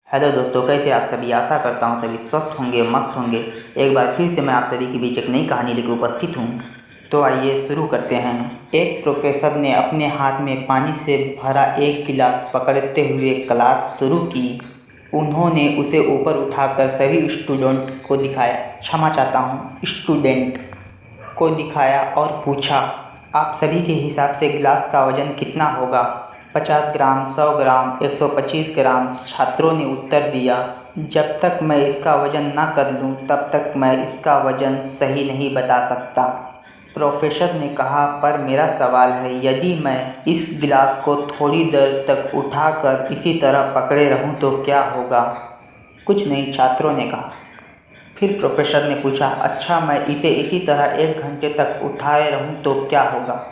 Hello दोस्तों, कैसे आप सभी। आशा करता हूँ सभी स्वस्थ होंगे, मस्त होंगे। एक बार फिर से मैं आप सभी के बीच एक नई कहानी लेकर उपस्थित हूँ। तो आइए शुरू करते हैं। एक प्रोफेसर ने अपने हाथ में पानी से भरा एक गिलास पकड़ते हुए क्लास शुरू की। उन्होंने उसे ऊपर उठाकर सभी स्टूडेंट को दिखाया क्षमा चाहता हूँ स्टूडेंट को दिखाया और पूछा, आप सभी के हिसाब से गिलास का वज़न कितना होगा? 50 ग्राम, 100 ग्राम, 125 ग्राम। छात्रों ने उत्तर दिया, जब तक मैं इसका वज़न न कर लूँ तब तक मैं इसका वज़न सही नहीं बता सकता। प्रोफेसर ने कहा, पर मेरा सवाल है, यदि मैं इस गिलास को थोड़ी देर तक उठाकर इसी तरह पकड़े रहूं तो क्या होगा? कुछ नहीं, छात्रों ने कहा। फिर प्रोफेसर ने पूछा, अच्छा मैं इसे इसी तरह 1 घंटे तक उठाए रहूं तो क्या होगा?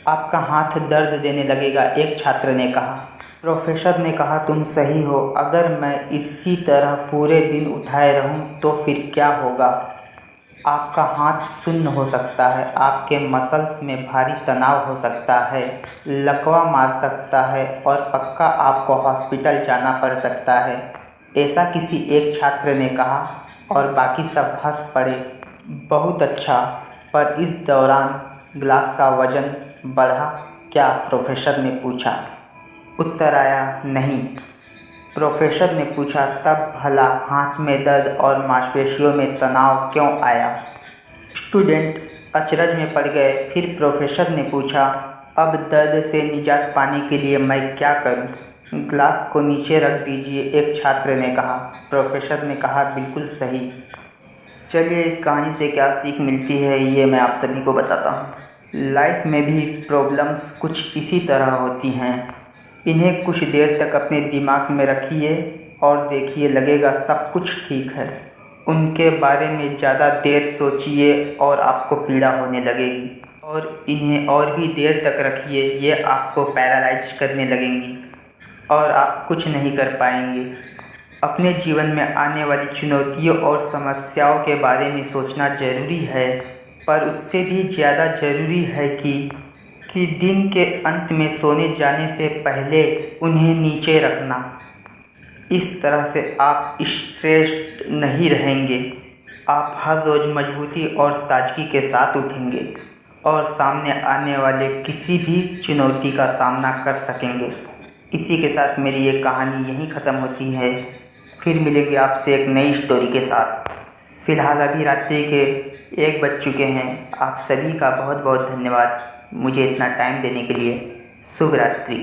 आपका हाथ दर्द देने लगेगा, एक छात्र ने कहा। प्रोफेसर ने कहा, तुम सही हो, अगर मैं इसी तरह पूरे दिन उठाए रहूं तो फिर क्या होगा? आपका हाथ सुन्न हो सकता है, आपके मसल्स में भारी तनाव हो सकता है, लकवा मार सकता है और पक्का आपको हॉस्पिटल जाना पड़ सकता है। ऐसा किसी एक छात्र ने कहा और बाकी सब हंस पड़े। बहुत अच्छा, पर इस दौरान गिलास का वज़न बढ़ा क्या? प्रोफेसर ने पूछा। उत्तर आया, नहीं। प्रोफेसर ने पूछा, तब भला हाथ में दर्द और मांसपेशियों में तनाव क्यों आया? स्टूडेंट अचरज में पड़ गए। फिर प्रोफेसर ने पूछा, अब दर्द से निजात पाने के लिए मैं क्या करूं? गिलास को नीचे रख दीजिए, एक छात्र ने कहा। प्रोफेसर ने कहा, बिल्कुल सही। चलिए, इस कहानी से क्या सीख मिलती है ये मैं आप सभी को बताता हूँ। लाइफ में भी प्रॉब्लम्स कुछ इसी तरह होती हैं। इन्हें कुछ देर तक अपने दिमाग में रखिए और देखिए, लगेगा सब कुछ ठीक है। उनके बारे में ज़्यादा देर सोचिए और आपको पीड़ा होने लगेगी, और इन्हें और भी देर तक रखिए, ये आपको पैरालाइज करने लगेंगी और आप कुछ नहीं कर पाएंगे। अपने जीवन में आने वाली चुनौतियों और समस्याओं के बारे में सोचना ज़रूरी है, पर उससे भी ज़्यादा ज़रूरी है कि दिन के अंत में सोने जाने से पहले उन्हें नीचे रखना। इस तरह से आप स्ट्रेस्ड नहीं रहेंगे। आप हर रोज़ मजबूती और ताजगी के साथ उठेंगे और सामने आने वाले किसी भी चुनौती का सामना कर सकेंगे। इसी के साथ मेरी ये कहानी यहीं ख़त्म होती है। फिर मिलेंगे आपसे एक नई स्टोरी के साथ। फ़िलहाल अभी रात्रि के 1 बज चुके हैं। आप सभी का बहुत बहुत धन्यवाद मुझे इतना टाइम देने के लिए। शुभ रात्रि।